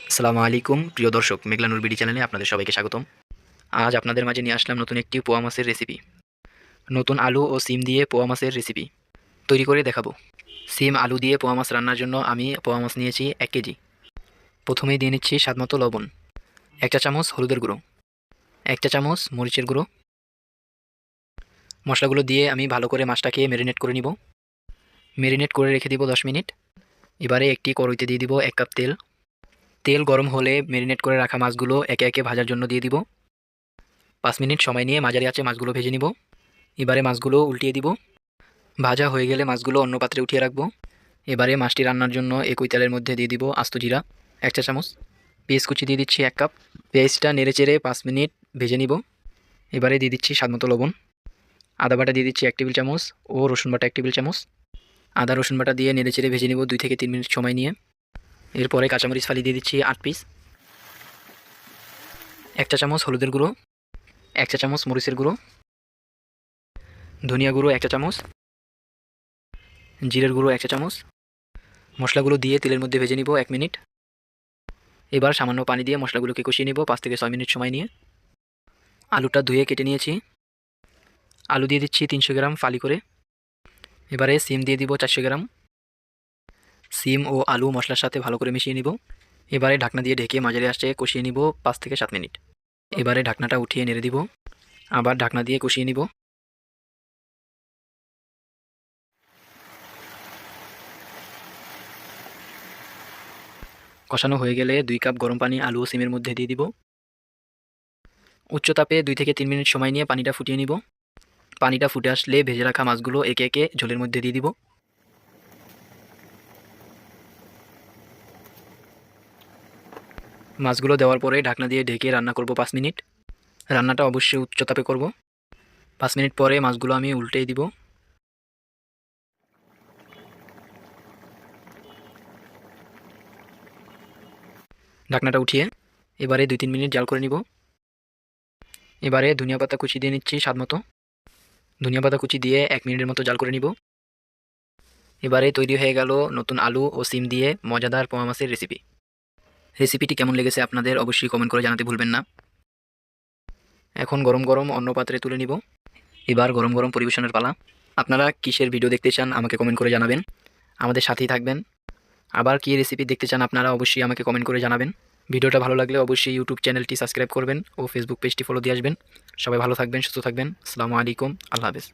আসসালামু আলাইকুম প্রিয় দর্শক, মেঘলানুর বিডি চ্যানেলে আপনাদের সবাইকে স্বাগতম। আজ আপনাদের মাঝে নিয়ে আসলাম নতুন একটি পোয়া মাছের রেসিপি। নতুন আলু ও সিম দিয়ে পোয়া মাছের রেসিপি তৈরি করে দেখাবো। সিম আলু দিয়ে পোয়া মাছ রান্নার জন্য আমি পোয়া মাছ নিয়েছি 1 কেজি। প্রথমেই দিয়ে নিচ্ছি স্বাদমতো লবণ, 1 চা চামচ হলুদের গুঁড়ো, 1 চা চামচ মরিচের গুঁড়ো। মশলাগুলো দিয়ে আমি ভালো করে মাছটাকে ম্যারিনেট করে নিব। ম্যারিনেট করে রেখে দিব 10 মিনিট। এবারে একটি কড়াইতে দিয়ে দিব 1 কাপ তেল। তেল গরম হলে ম্যারিনেট করে রাখা মাছগুলো একে একে ভাজার জন্য দিয়ে দিব। 5 মিনিট সময় নিয়ে মাঝারি আঁচে মাছগুলো ভেজে নিব। এবারে মাছগুলো উল্টিয়ে দিব। ভাজা হয়ে গেলে মাছগুলো অন্য পাত্রে উঠিয়ে রাখবো। এবারে মাছটি রান্নার জন্য একই তেলের মধ্যে দিয়ে দিব আস্ত জিরা 1 চা চামচ, পেঁয়াজ কুচি দিয়ে দিচ্ছি 1 কাপ। পেঁয়াজটা নেড়েচেড়ে 5 মিনিট ভেজে নিব। এবারে দিয়ে দিচ্ছি স্বাদমতো লবণ। আদা বাটা দিয়ে দিচ্ছি 1 টেবিল চামচ ও রসুন বাটা 1 টেবিল চামচ। আদা রসুন বাটা দিয়ে নেড়েচেড়ে ভেজে নিব 2 থেকে 3 মিনিট সময় নিয়ে। এরপরে কাঁচামরিচ ফালি দিয়ে দিচ্ছি 8 পিস। 1 চা চামচ হলুদের গুঁড়ো, 1 চা চামচ মরিচের গুঁড়ো, ধনিয়া গুঁড়ো 1 চা চামচ, জিরের গুঁড়ো 1 চা চামচ। মশলাগুলো দিয়ে তেলের মধ্যে ভেজে নিব 1 মিনিট। এবার সামান্য পানি দিয়ে মশলাগুলোকে কষিয়ে নিব 5 থেকে 6 মিনিট সময় নিয়ে। আলুটা ধুয়ে কেটে নিয়েছি। আলু দিয়ে দিচ্ছি 300 গ্রাম ফালি করে। এবারে সিম দিয়ে দিব 400 গ্রাম। সিম ও আলু মশলার সাথে ভালো করে মিশিয়ে নিব। এবারে ঢাকনা দিয়ে ঢেকে মাঝারি আঁচে কষিয়ে নিব 5 থেকে 7 মিনিট। এবারে ঢাকনাটা উঠিয়ে নেড়ে দিব। আবার ঢাকনা দিয়ে কষিয়ে নিব। কষানো হয়ে গেলে 2 কাপ গরম পানি আলু ও সিমের মধ্যে দিয়ে দিব। উচ্চ তাপে 2 থেকে 3 মিনিট সময় নিয়ে পানিটা ফুটিয়ে নিব। পানিটা ফুটে আসলে ভেজে রাখা মাছগুলো একে একে ঝোলের মধ্যে দিয়ে দিব। মাছগুলো দেওয়ার পরে ঢাকনা দিয়ে ঢেকে রান্না করব 5 মিনিট। রান্নাটা অবশ্যই উচ্চ তাপে করব। 5 মিনিট পরে মাছগুলো আমি উল্টে দিব। ঢাকনাটা উঠিয়ে এবারে 2-3 মিনিট জাল করে নিব। এবারে ধনিয়া পাতা কুচি দিয়ে নিচ্ছি স্বাদমতো। ধনিয়া পাতা কুচি দিয়ে 1 মিনিটের মতো জাল করে নিব। এবারে তৈরি হয়ে গেল নতুন আলু ও সিম দিয়ে মজাদার পোয়া মাছের রেসিপি। রেসিপিটি কেমন লেগেছে আপনাদের অবশ্যই কমেন্ট করে জানাতে ভুলবেন না। এখন গরম গরম অন্য পাত্রে তুলে নিব। এবার গরম গরম পরিবেশনের পালা। আপনারা কিসের ভিডিও দেখতে চান আমাকে কমেন্ট করে জানাবেন। আমাদের সাথেই থাকবেন। আবার কী রেসিপি দেখতে চান আপনারা অবশ্যই আমাকে কমেন্ট করে জানাবেন। ভিডিওটা ভালো লাগলে অবশ্যই ইউটিউব চ্যানেলটি সাবস্ক্রাইব করবেন ও ফেসবুক পেজটি ফলো দিয়ে আসবেন। সবাই ভালো থাকবেন, সুস্থ থাকবেন। আসসালামু আলাইকুম, আল্লাহ হাফেজ।